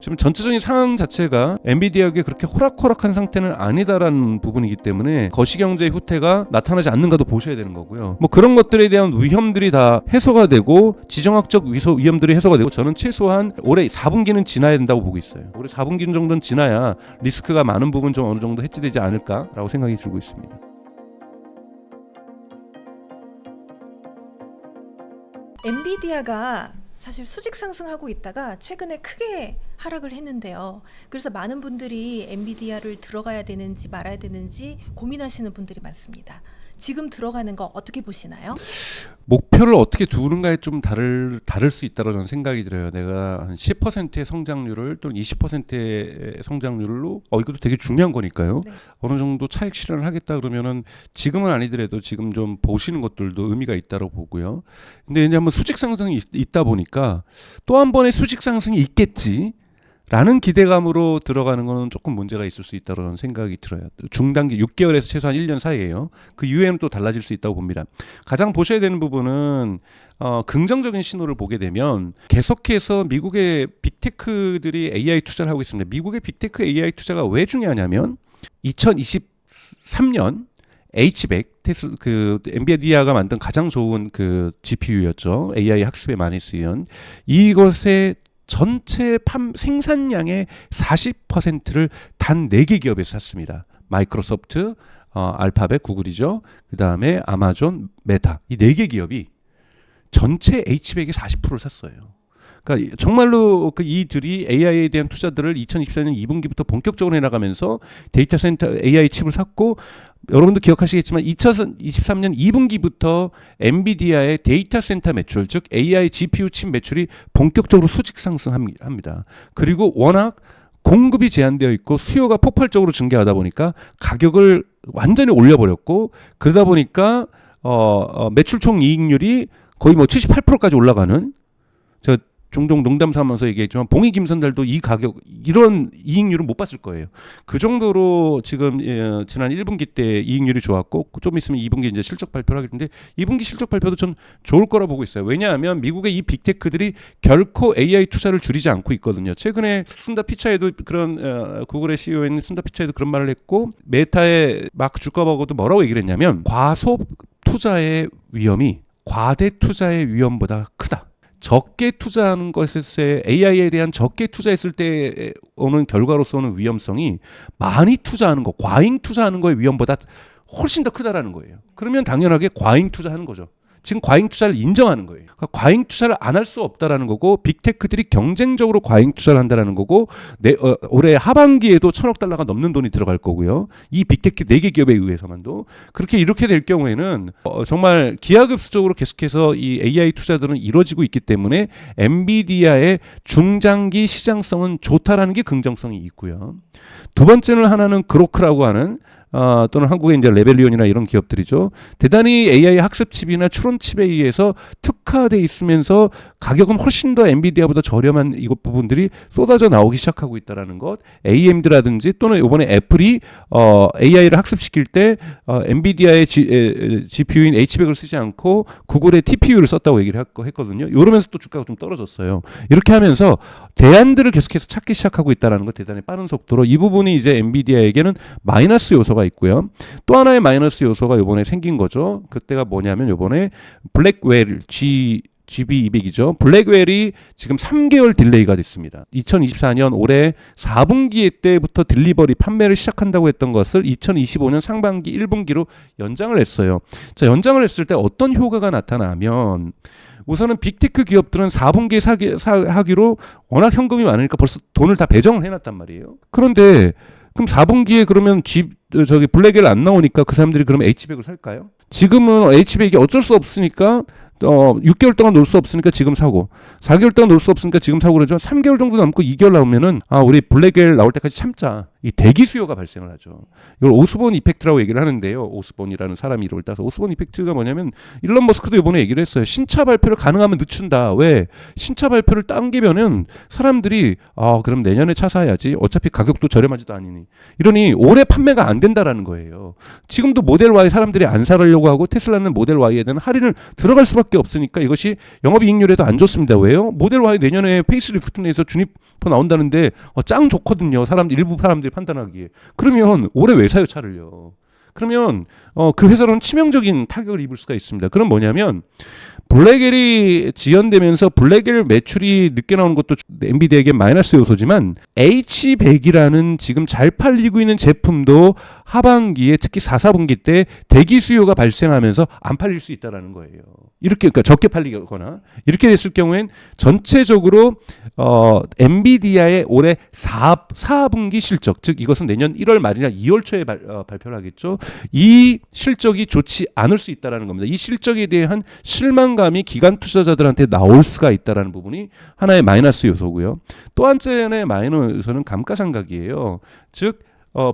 지금 전체적인 상황 자체가 엔비디아에게 그렇게 호락호락한 상태는 아니다라는 부분이기 때문에 거시경제의 후퇴가 나타나지 않는가도 보셔야 되는 거고요. 뭐 그런 것들에 대한 위험들이 다 해소가 되고 지정학적 위험들이 해소가 되고 저는 최소한 올해 4분기는 지나야 된다고 보고 있어요. 올해 4분기 정도는 지나야 리스크가 많은 부분 좀 어느 정도 해지되지 않을까라고 생각이 들고 있습니다. 엔비디아가 사실 수직 상승하고 있다가 최근에 크게 하락을 했는데요. 그래서 많은 분들이 엔비디아를 들어가야 되는지 말아야 되는지 고민하시는 분들이 많습니다. 지금 들어가는 거 어떻게 보시나요? 목표를 어떻게 두는가에 좀 다를 수 있다고 저는 생각이 들어요. 내가 한 10%의 성장률을 또는 20%의 성장률로 이것도 되게 중요한 거니까요. 네. 어느 정도 차익 실현을 하겠다 그러면은 지금은 아니더라도 지금 좀 보시는 것들도 의미가 있다고 보고요. 근데 이제 한번 수직 상승이 있다 보니까 또 한 번의 수직 상승이 있겠지. 라는 기대감으로 들어가는 것은 조금 문제가 있을 수 있다는 생각이 들어요. 중단기 6개월에서 최소한 1년 사이에요. 그 이후에는 또 달라질 수 있다고 봅니다. 가장 보셔야 되는 부분은 긍정적인 신호를 보게 되면 계속해서 미국의 빅테크들이 AI 투자를 하고 있습니다. 미국의 빅테크 AI 투자가 왜 중요하냐면 2023년 H100 그 엔비디아가 만든 가장 좋은 그 GPU였죠. AI 학습에 많이 쓰인 이것의 전체 생산량의 40%를 단 4개 기업에서 샀습니다. 마이크로소프트, 알파벳, 구글이죠. 그 다음에 아마존, 메타. 이 4개 기업이 전체 H100의 40%를 샀어요. 그러니까 정말로 이들이 AI에 대한 투자들을 2024년 2분기부터 본격적으로 해나가면서 데이터 센터 AI 칩을 샀고 여러분도 기억하시겠지만 2023년 2분기부터 엔비디아의 데이터 센터 매출, 즉 AI GPU 칩 매출이 본격적으로 수직 상승합니다. 그리고 워낙 공급이 제한되어 있고 수요가 폭발적으로 증가하다 보니까 가격을 완전히 올려버렸고 그러다 보니까 매출 총 이익률이 거의 뭐 78%까지 올라가는 종종 농담 삼아서 얘기했지만 봉이 김선달도 이 가격 이런 이익률은 못 봤을 거예요. 그 정도로 지금 지난 1분기 때 이익률이 좋았고 좀 있으면 2분기 이제 실적 발표를 하겠는데 2분기 실적 발표도 전 좋을 거라 보고 있어요. 왜냐하면 미국의 이 빅테크들이 결코 AI 투자를 줄이지 않고 있거든요. 최근에 순다 피차이도 그런 구글의 CEO인 순다 피차이도 그런 말을 했고 메타의 마크 주커버거도 뭐라고 얘기를 했냐면 과소 투자의 위험이 과대 투자의 위험보다 크다. 적게 투자하는 것에 AI에 대한 적게 투자했을 때 오는 결과로서 오는 위험성이 많이 투자하는 거, 과잉 투자하는 거의 위험보다 훨씬 더 크다라는 거예요. 그러면 당연하게 과잉 투자하는 거죠. 지금 과잉 투자를 인정하는 거예요. 그러니까 과잉 투자를 안 할 수 없다라는 거고 빅테크들이 경쟁적으로 과잉 투자를 한다라는 거고 올해 하반기에도 1,000억 달러가 넘는 돈이 들어갈 거고요. 이 빅테크 4개 기업에 의해서만도 이렇게 될 경우에는 정말 기하급수적으로 계속해서 이 AI 투자들은 이루어지고 있기 때문에 엔비디아의 중장기 시장성은 좋다라는 게 긍정성이 있고요. 두 번째는 하나는 그로크라고 하는 또는 한국의 이제 레벨리온이나 이런 기업들이죠. 대단히 AI 학습 칩이나 추론 칩에 의해서 특화돼 있으면서 가격은 훨씬 더 엔비디아보다 저렴한 이것 부분들이 쏟아져 나오기 시작하고 있다라는 것. AMD라든지 또는 이번에 애플이 AI를 학습시킬 때 엔비디아의 GPU인 H100을 쓰지 않고 구글의 TPU를 썼다고 얘기를 했거든요. 이러면서 또 주가가 좀 떨어졌어요. 이렇게 하면서 대안들을 계속해서 찾기 시작하고 있다라는 것 대단히 빠른 속도로 이 부분이 이제 엔비디아에게는 마이너스 요소가 있고요. 또 하나의 마이너스 요소가 이번에 생긴 거죠. 그때가 뭐냐면 이번에 블랙웰 GB200이죠. 블랙웰이 지금 3개월 딜레이가 됐습니다. 2024년 올해 4분기 때부터 딜리버리 판매를 시작한다고 했던 것을 2025년 상반기 1분기로 연장을 했어요. 자, 연장을 했을 때 어떤 효과가 나타나면 우선은 빅테크 기업들은 4분기에 하기로 워낙 현금이 많으니까 벌써 돈을 다 배정을 해놨단 말이에요. 그런데 그럼 4분기에 그러면 블랙웰 안 나오니까 그 사람들이 그럼 H100을 살까요? 지금은 H100이 어쩔 수 없으니까 6개월 동안 놀 수 없으니까 지금 사고 4개월 동안 놀 수 없으니까 지금 사고 그러죠. 3개월 정도 남고 2개월 나오면은 우리 블랙웰 나올 때까지 참자. 이 대기 수요가 발생을 하죠. 이걸 오스본 이펙트라고 얘기를 하는데요. 오스본이라는 사람 이름을 따서 오스본 이펙트가 뭐냐면 일론 머스크도 이번에 얘기를 했어요. 신차 발표를 가능하면 늦춘다. 왜? 신차 발표를 당기면은 사람들이 그럼 내년에 차 사야지. 어차피 가격도 저렴하지도 않으니. 이러니 올해 판매가 안 안 된다라는 거예요. 지금도 모델 Y 사람들이 안 사려고 하고 테슬라는 모델 Y에 대한 할인을 들어갈 수밖에 없으니까 이것이 영업이익률에도 안 좋습니다. 왜요? 모델 Y 내년에 페이스리프트 내에서 주니퍼 나온다는데 짱 좋거든요. 일부 사람들이 판단하기에. 그러면 올해 왜 사요 차를요? 그러면 그 회사로는 치명적인 타격을 입을 수가 있습니다. 그럼 뭐냐면 블랙엘이 지연되면서 블랙엘 매출이 늦게 나오는 것도 엔비디아에게 마이너스 요소지만 H100이라는 지금 잘 팔리고 있는 제품도 하반기에 특히 4, 4분기 때 대기 수요가 발생하면서 안 팔릴 수 있다라는 거예요. 이렇게 그러니까 적게 팔리거나 이렇게 됐을 경우엔 전체적으로 엔비디아의 올해 4분기 실적, 즉 이것은 내년 1월 말이나 2월 초에 발표를 하겠죠. 이 실적이 좋지 않을 수 있다라는 겁니다. 이 실적에 대한 실망감이 기관 투자자들한테 나올 수가 있다라는 부분이 하나의 마이너스 요소고요. 또 한편의 마이너스 요소는 감가상각이에요. 즉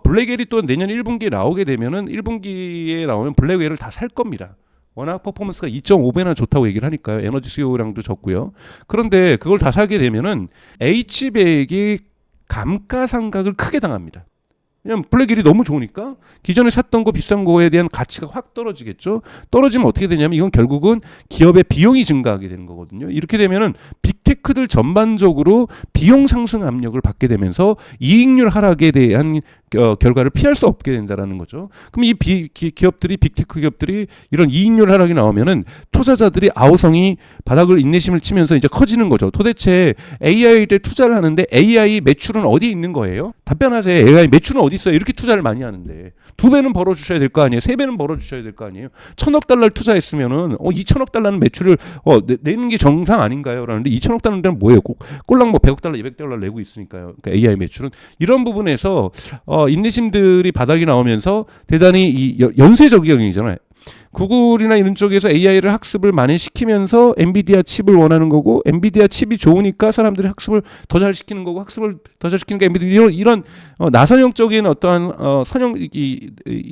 블랙웰이 또 내년 1분기에 나오게 되면은 1분기에 나오면 블랙웰을 다 살 겁니다. 워낙 퍼포먼스가 2.5배나 좋다고 얘기를 하니까요. 에너지 수요량도 적고요. 그런데 그걸 다 사게 되면은 H100이 감가상각을 크게 당합니다. 왜냐면 블랙웰이 너무 좋으니까 기존에 샀던 거 비싼 거에 대한 가치가 확 떨어지겠죠. 떨어지면 어떻게 되냐면 이건 결국은 기업의 비용이 증가하게 되는 거거든요. 이렇게 되면은 빅테크들 전반적으로 비용 상승 압력을 받게 되면서 이익률 하락에 대한 결과를 피할 수 없게 된다라는 거죠. 그럼 이 기업들이 빅테크 기업들이 이런 이익률 하락이 나오면은 투자자들이 아우성이 바닥을 인내심을 치면서 이제 커지는 거죠. 도대체 AI에 투자를 하는데 AI 매출은 어디에 있는 거예요? 답변하세요. AI 매출은 어디 있어요? 이렇게 투자를 많이 하는데 2배는 벌어주셔야 될 거 아니에요? 3배는 벌어주셔야 될 거 아니에요? 1,000억 달러를 투자했으면은 2,000억 달러는 매출을 내는 게 정상 아닌가요? 라는데 2,000억 달러는 뭐예요? 꼴랑 100억 달러, 200억 달러 내고 있으니까요. 그러니까 AI 매출은 이런 부분에서 인내심들이 바닥이 나오면서 대단히 이 연쇄적용이잖아요. 구글이나 이런 쪽에서 AI를 학습을 많이 시키면서 엔비디아 칩을 원하는 거고 엔비디아 칩이 좋으니까 사람들이 학습을 더 잘 시키는 거고 학습을 더 잘 시키는 게 엔비디아 이런 나선형적인 어떠한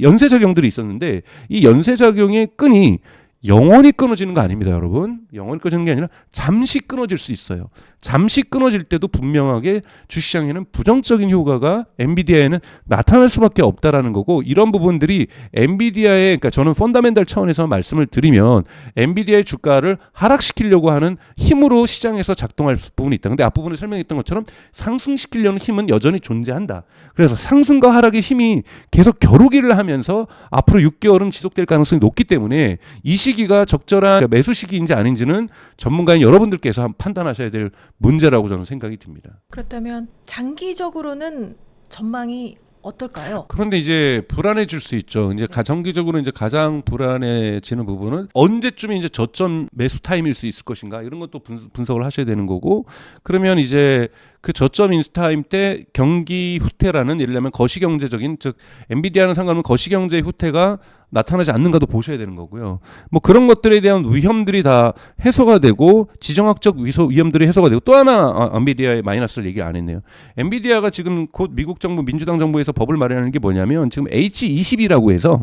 연쇄작용들이 있었는데 이 연쇄작용의 끈이 영원히 끊어지는 거 아닙니다, 여러분. 영원히 끊어지는 게 아니라 잠시 끊어질 수 있어요. 잠시 끊어질 때도 분명하게 주식시장에는 부정적인 효과가 엔비디아에는 나타날 수밖에 없다라는 거고 이런 부분들이 엔비디아의 그러니까 저는 펀더멘탈 차원에서 말씀을 드리면 엔비디아의 주가를 하락시키려고 하는 힘으로 시장에서 작동할 부분이 있다. 근데 앞부분에 설명했던 것처럼 상승시키려는 힘은 여전히 존재한다. 그래서 상승과 하락의 힘이 계속 겨루기를 하면서 앞으로 6개월은 지속될 가능성이 높기 때문에 이 시기가 적절한 매수 시기인지 아닌지는 전문가인 여러분들께서 판단하셔야 될 문제라고 저는 생각이 듭니다. 그렇다면 장기적으로는 전망이 어떨까요? 그런데 이제 불안해질 수 있죠. 이제 정기적으로 이제 가장 불안해지는 부분은 언제쯤이 이제 저점 매수 타임일 수 있을 것인가 이런 것도 분석을 하셔야 되는 거고 그러면 이제 그 저점 인스타임 때 경기 후퇴라는 예를 들면 거시경제적인 즉 엔비디아는 상관없는 거시경제의 후퇴가 나타나지 않는가도 보셔야 되는 거고요. 뭐 그런 것들에 대한 위험들이 다 해소가 되고 지정학적 위험들이 해소가 되고 또 하나 엔비디아의 마이너스를 얘기 안 했네요. 엔비디아가 지금 곧 미국 정부 민주당 정부에서 법을 마련하는 게 뭐냐면 지금 H20이라고 해서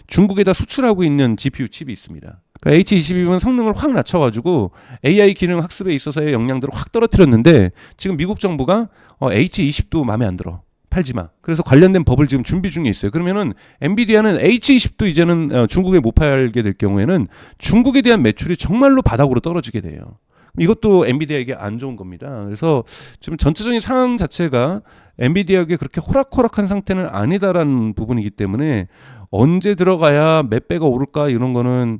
중국에다 수출하고 있는 GPU 칩이 있습니다. 그러니까 H20이면 성능을 확 낮춰가지고 AI 기능 학습에 있어서의 역량들을 확 떨어뜨렸는데 지금 미국 정부가 H20도 마음에 안 들어. 팔지 마. 그래서 관련된 법을 지금 준비 중에 있어요. 그러면은 엔비디아는 H20도 이제는 중국에 못 팔게 될 경우에는 중국에 대한 매출이 정말로 바닥으로 떨어지게 돼요. 이것도 엔비디아에게 안 좋은 겁니다. 그래서 지금 전체적인 상황 자체가 엔비디아에게 그렇게 호락호락한 상태는 아니다라는 부분이기 때문에 언제 들어가야 몇 배가 오를까 이런 거는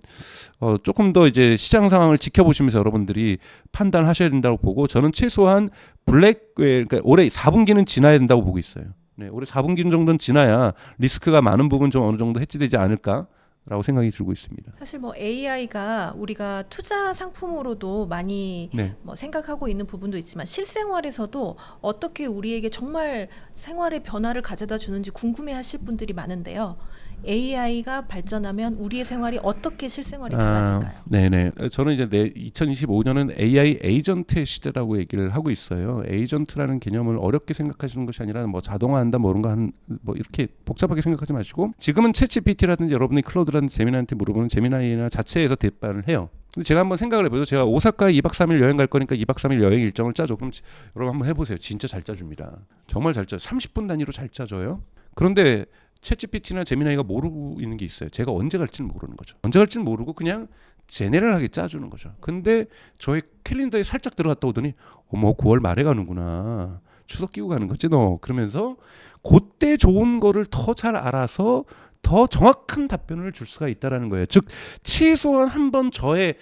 조금 더 이제 시장 상황을 지켜보시면서 여러분들이 판단하셔야 된다고 보고 저는 최소한 그러니까 올해 4분기는 지나야 된다고 보고 있어요. 네, 올해 4분기 정도는 지나야 리스크가 많은 부분 좀 어느 정도 해지되지 않을까? 라고 생각이 들고 있습니다. 사실 뭐 AI가 우리가 투자 상품으로도 많이 네. 뭐 생각하고 있는 부분도 있지만 실생활에서도 어떻게 우리에게 정말 생활의 변화를 가져다 주는지 궁금해하실 분들이 많은데요. AI가 발전하면 우리의 생활이 어떻게 실생활이 달라질까요? 네네. 저는 이제 2025년은 AI 에이전트의 시대라고 얘기를 하고 있어요. 에이전트라는 개념을 어렵게 생각하시는 것이 아니라 뭐 자동화한다 뭐 그런 거 뭐 이렇게 복잡하게 생각하지 마시고 지금은 챗GPT라든지 여러분이 클로드라든지 제미나이한테 물어보면 제미나이나 자체에서 대답을 해요. 근데 제가 한번 생각을 해보죠. 제가 오사카에 2박 3일 여행 갈 거니까 2박 3일 여행 일정을 짜줘. 그럼 여러분 한번 해보세요. 진짜 잘 짜줍니다. 정말 잘 짜요. 30분 단위로 잘 짜줘요. 그런데 챗GPT나 제미나이가 모르고 있는 게 있어요. 제가 언제 갈지는 모르는 거죠. 언제 갈지는 모르고 그냥 제네럴하게 짜주는 거죠. 근데 저의 캘린더에 살짝 들어갔다 오더니 어머 9월 말에 가는구나. 추석 끼고 가는 거지 너. 그러면서 그때 좋은 거를 더 잘 알아서 더 정확한 답변을 줄 수가 있다라는 거예요. 즉 최소한 한번 저의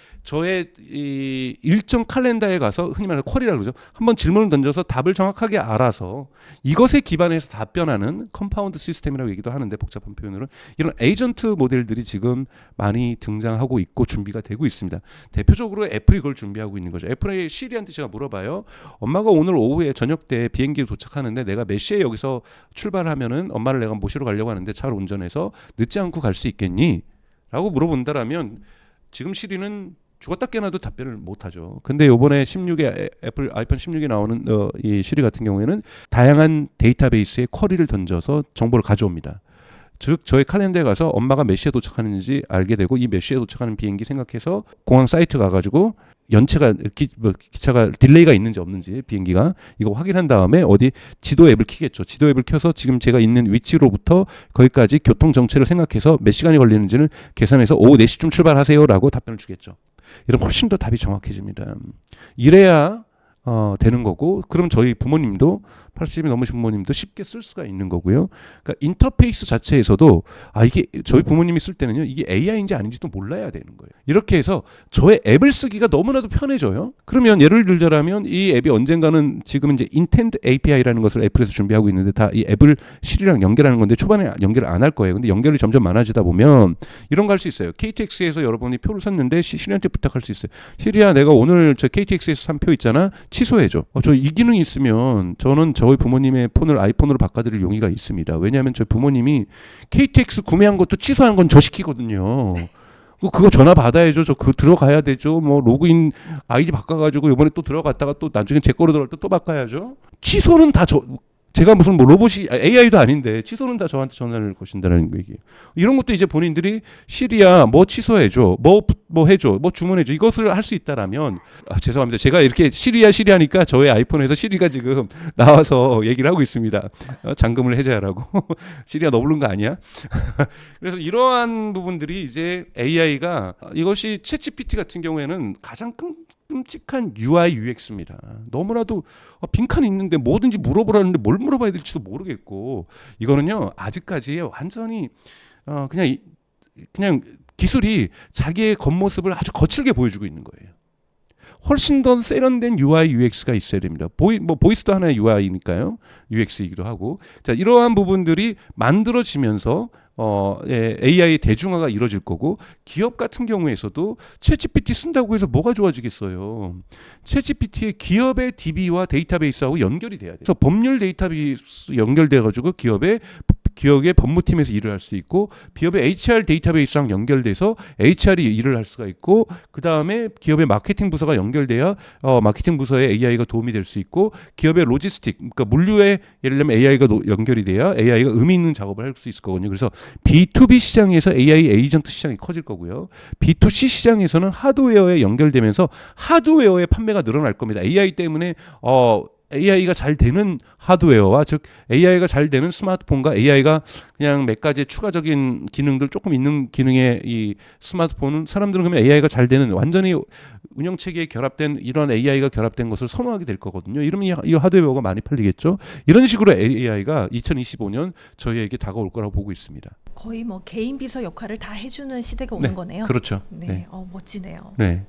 이 일정 칼렌더에 가서 흔히 말하는 쿼리라고 그러죠. 한번 질문을 던져서 답을 정확하게 알아서 이것에 기반해서 답변하는 컴파운드 시스템이라고 얘기도 하는데 복잡한 표현으로 이런 에이전트 모델들이 지금 많이 등장하고 있고 준비가 되고 있습니다. 대표적으로 애플이 그걸 준비하고 있는 거죠. 애플의 시리한테 제가 물어봐요. 엄마가 오늘 오후에 저녁 때 비행기에 도착하는데 내가 몇 시에 여기서 출발하면은 엄마를 내가 모시러 가려고 하는데 차를 운전해서 늦지 않고 갈 수 있겠니? 라고 물어본다라면 지금 시리는 죽었다 깨나도 답변을 못하죠. 근데 이번에 16에 애플 아이폰 16에 나오는 이 시리 같은 경우에는 다양한 데이터베이스에 쿼리를 던져서 정보를 가져옵니다. 즉 저희 칼렌더에 가서 엄마가 몇 시에 도착하는지 알게 되고 이 몇 시에 도착하는 비행기 생각해서 공항 사이트 가가지고 연체가 기차가 딜레이가 있는지 없는지 비행기가 이거 확인한 다음에 어디 지도 앱을 켜겠죠. 지도 앱을 켜서 지금 제가 있는 위치로부터 거기까지 교통 정체를 생각해서 몇 시간이 걸리는지를 계산해서 오후 4시쯤 출발하세요라고 답변을 주겠죠. 이러면 훨씬 더 답이 정확해집니다. 이래야 되는 거고 그럼 저희 부모님도 80이 넘으신 부모님도 쉽게 쓸 수가 있는 거고요. 그러니까 인터페이스 자체에서도 이게 저희 부모님이 쓸 때는요. 이게 AI인지 아닌지도 몰라야 되는 거예요. 이렇게 해서 저의 앱을 쓰기가 너무나도 편해져요. 그러면 예를 들자면 이 앱이 언젠가는 지금 이제 인텐트 API라는 것을 애플에서 준비하고 있는데 다 이 앱을 시리랑 연결하는 건데 초반에 연결을 안 할 거예요. 근데 연결이 점점 많아지다 보면 이런 거 할 수 있어요. KTX에서 여러분이 표를 샀는데 시리한테 부탁할 수 있어요. 시리야 내가 오늘 저 KTX에서 산 표 있잖아. 취소해줘. 저 이 기능이 있으면 저는 저희 부모님의 폰을 아이폰으로 바꿔드릴 용의가 있습니다. 왜냐하면 저희 부모님이 KTX 구매한 것도 취소한 건 저 시키거든요. 그거 전화 받아야죠. 저 그거 들어가야 되죠. 뭐 로그인 아이디 바꿔가지고 이번에 또 들어갔다가 또 나중에 제 거로 들어갈 때 또 바꿔야죠. 취소는 다 제가 무슨 뭐 로봇이 AI도 아닌데 취소는 다 저한테 전화를 거신다는 얘기예요. 이런 것도 이제 본인들이 시리야 뭐 취소해줘, 뭐 해줘, 뭐 주문해줘 이것을 할 수 있다라면 죄송합니다. 제가 이렇게 시리하니까 저의 아이폰에서 시리가 지금 나와서 얘기를 하고 있습니다. 잠금을 해제하라고. 시리야 너 부른 거 아니야? 그래서 이러한 부분들이 이제 AI가 이것이 챗GPT 같은 경우에는 가장 끔찍한 UI UX입니다. 너무나도 빈칸이 있는데 뭐든지 물어보라는데 뭘 물어봐야 될지도 모르겠고 이거는요 아직까지 완전히 그냥 기술이 자기의 겉모습을 아주 거칠게 보여주고 있는 거예요. 훨씬 더 세련된 UI UX가 있어야 됩니다. 보이스도 하나의 UI니까요. UX이기도 하고. 자, 이러한 부분들이 만들어지면서 AI의 대중화가 이루어질 거고 기업 같은 경우에서도 챗GPT 쓴다고 해서 뭐가 좋아지겠어요. 챗GPT의 기업의 DB와 데이터베이스하고 연결이 돼야 돼요. 그래서 법률 데이터베이스 연결돼 가지고 기업의 법무팀에서 일을 할 수 있고 기업의 HR 데이터베이스랑 연결돼서 HR이 일을 할 수가 있고 그 다음에 기업의 마케팅 부서가 연결돼야 마케팅 부서에 AI가 도움이 될 수 있고 기업의 로지스틱 그러니까 물류에 예를 들면 AI가 연결이 돼야 AI가 의미 있는 작업을 할 수 있을 거거든요. 그래서 B2B 시장에서 AI 에이전트 시장이 커질 거고요. B2C 시장에서는 하드웨어에 연결되면서 하드웨어의 판매가 늘어날 겁니다. AI 때문에 AI가 잘 되는 하드웨어와 즉 AI가 잘 되는 스마트폰과 AI가 그냥 몇 가지 추가적인 기능들 조금 있는 기능의 이 스마트폰은 사람들은 그러면 AI가 잘 되는 완전히 운영체계에 결합된 이런 AI가 결합된 것을 선호하게 될 거거든요. 이러면 이 하드웨어가 많이 팔리겠죠. 이런 식으로 AI가 2025년 저희에게 다가올 거라고 보고 있습니다. 거의 뭐 개인 비서 역할을 다 해주는 시대가 오는 거네요. 그렇죠. 네, 멋지네요. 네.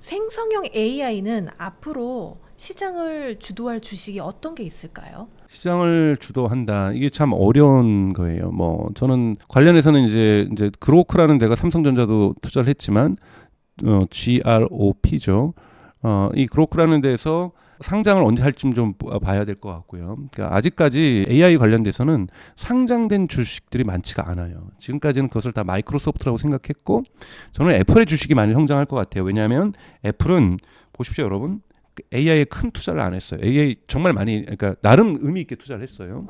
생성형 AI는 앞으로 시장을 주도할 주식이 어떤 게 있을까요? 시장을 주도한다. 이게 참 어려운 거예요. 뭐 저는 관련해서는 이제 그로크라는 데가 삼성전자도 투자를 했지만 GROP죠. 이 그로크라는 데서 상장을 언제 할지 좀 봐야 될 것 같고요. 그러니까 아직까지 AI 관련돼서는 상장된 주식들이 많지가 않아요. 지금까지는 그것을 다 마이크로소프트라고 생각했고 저는 애플의 주식이 많이 성장할 것 같아요. 왜냐하면 애플은 보십시오 여러분. AI에 큰 투자를 안 했어요. AI 정말 많이 그러니까 나름 의미 있게 투자를 했어요.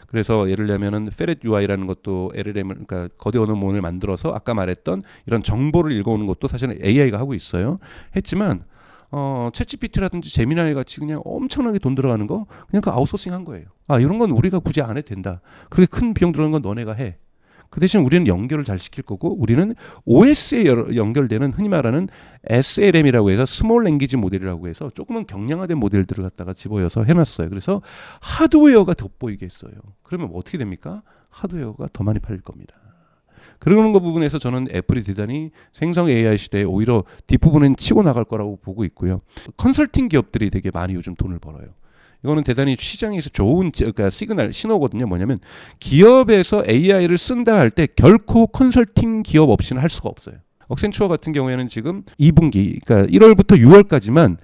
그래서 예를 들면은 페렛 UI라는 것도 LLM을 그러니까 거대 언어모델을 만들어서 아까 말했던 이런 정보를 읽어오는 것도 사실은 AI가 하고 있어요. 했지만 챗GPT라든지 제미나이 같이 그냥 엄청나게 돈 들어가는 거 그냥 그 아웃소싱 한 거예요. 아, 이런 건 우리가 굳이 안 해도 된다. 그렇게 큰 비용 들어가는 건 너네가 해. 그 대신 우리는 연결을 잘 시킬 거고 우리는 OS에 연결되는 흔히 말하는 SLM이라고 해서 스몰 랭귀지 모델이라고 해서 조금은 경량화된 모델들을 갖다가 집어여서 해놨어요. 그래서 하드웨어가 돋보이게 했어요. 그러면 뭐 어떻게 됩니까? 하드웨어가 더 많이 팔릴 겁니다. 그런 거 부분에서 저는 애플이 대단히 생성 AI 시대에 오히려 뒷부분은 치고 나갈 거라고 보고 있고요. 컨설팅 기업들이 되게 많이 요즘 돈을 벌어요. 이거는 대단히 시장에서 좋은 그러니까 시그널 신호거든요. 뭐냐면 기업에서 AI를 쓴다 할 때 결코 컨설팅 기업 없이는 할 수가 없어요. 억센추어 같은 경우에는 지금 2분기 그러니까 1월부터 6월까지만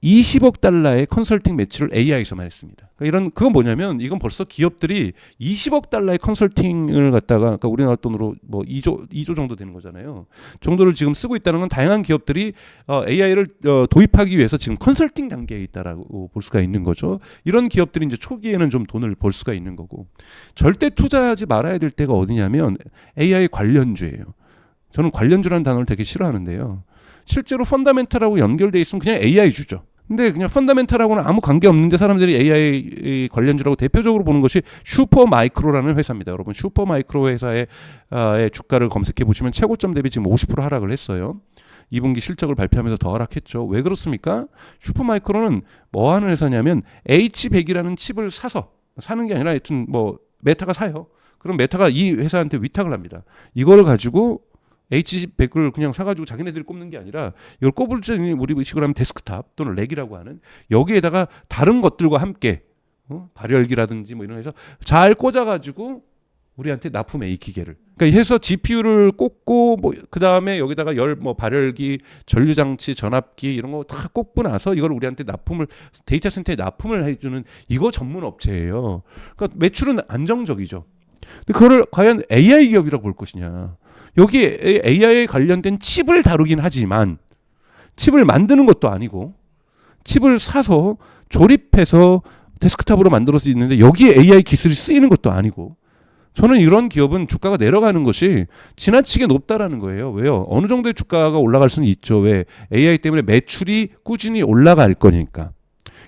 20억 달러의 컨설팅 매출을 AI에서만 했습니다. 그러니까 그건 뭐냐면 이건 벌써 기업들이 20억 달러의 컨설팅을 갖다가 그러니까 우리나라 돈으로 뭐 2조 정도 되는 거잖아요. 정도를 지금 쓰고 있다는 건 다양한 기업들이 AI를 도입하기 위해서 지금 컨설팅 단계에 있다라고 볼 수가 있는 거죠. 이런 기업들이 이제 초기에는 좀 돈을 벌 수가 있는 거고 절대 투자하지 말아야 될 때가 어디냐면 AI 관련주예요. 저는 관련주라는 단어를 되게 싫어하는데요. 실제로 펀더멘탈하고 연결돼 있으면 그냥 AI 주죠. 근데 그냥 펀더멘탈하고는 아무 관계 없는데 사람들이 AI 관련주라고 대표적으로 보는 것이 슈퍼마이크로라는 회사입니다. 여러분 슈퍼마이크로 회사의 주가를 검색해 보시면 최고점 대비 지금 50% 하락을 했어요. 2분기 실적을 발표하면서 더 하락했죠. 왜 그렇습니까? 슈퍼마이크로는 뭐 하는 회사냐면 H100이라는 칩을 사는 게 아니라 하여튼 뭐 메타가 사요. 그럼 메타가 이 회사한테 위탁을 합니다. 이거를 가지고 H100을 그냥 사가지고 자기네들이 꼽는 게 아니라 이걸 꼽을 때 우리 식으로 하면 데스크탑 또는 렉이라고 하는 여기에다가 다른 것들과 함께 발열기라든지 뭐 이런 해서 잘 꽂아가지고 우리한테 납품해 이 기계를. 그러니까 해서 GPU를 꽂고 뭐 그 다음에 여기다가 발열기, 전류장치, 전압기 이런 거 다 꽂고 나서 이걸 우리한테 데이터 센터에 납품을 해주는 이거 전문 업체예요. 그러니까 매출은 안정적이죠. 근데 그거를 과연 AI 기업이라고 볼 것이냐? 여기 AI에 관련된 칩을 다루긴 하지만 칩을 만드는 것도 아니고 칩을 사서 조립해서 데스크탑으로 만들어서 있는데 여기에 AI 기술이 쓰이는 것도 아니고 저는 이런 기업은 주가가 내려가는 것이 지나치게 높다라는 거예요. 왜요? 어느 정도의 주가가 올라갈 수는 있죠. 왜? AI 때문에 매출이 꾸준히 올라갈 거니까.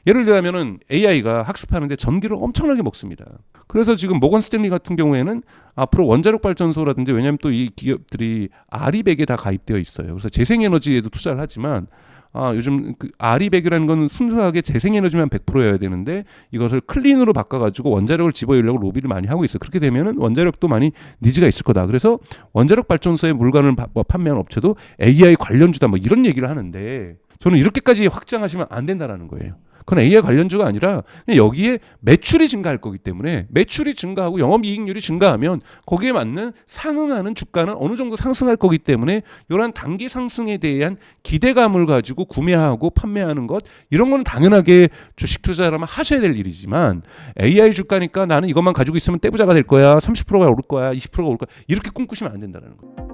예를 들자면은 AI가 학습하는데 전기를 엄청나게 먹습니다. 그래서 지금 모건 스탠리 같은 경우에는 앞으로 원자력 발전소라든지 왜냐하면 또 이 기업들이 아리백에 다 가입되어 있어요. 그래서 재생에너지에도 투자를 하지만 요즘 그 아리백이라는 건 순수하게 재생에너지만 100%여야 되는데 이것을 클린으로 바꿔가지고 원자력을 집어넣으려고 로비를 많이 하고 있어요. 그렇게 되면은 원자력도 많이 니즈가 있을 거다. 그래서 원자력 발전소의 물건을 판매하는 업체도 AI 관련주다 뭐 이런 얘기를 하는데 저는 이렇게까지 확장하시면 안 된다라는 거예요. 그건 AI 관련주가 아니라 그냥 여기에 매출이 증가할 거기 때문에 매출이 증가하고 영업이익률이 증가하면 거기에 맞는 상응하는 주가는 어느 정도 상승할 거기 때문에 이런 단기 상승에 대한 기대감을 가지고 구매하고 판매하는 것 이런 거는 당연하게 주식 투자라면 하셔야 될 일이지만 AI 주가니까 나는 이것만 가지고 있으면 떼부자가 될 거야 30%가 오를 거야 20%가 오를 거야 이렇게 꿈꾸시면 안 된다는 거예요.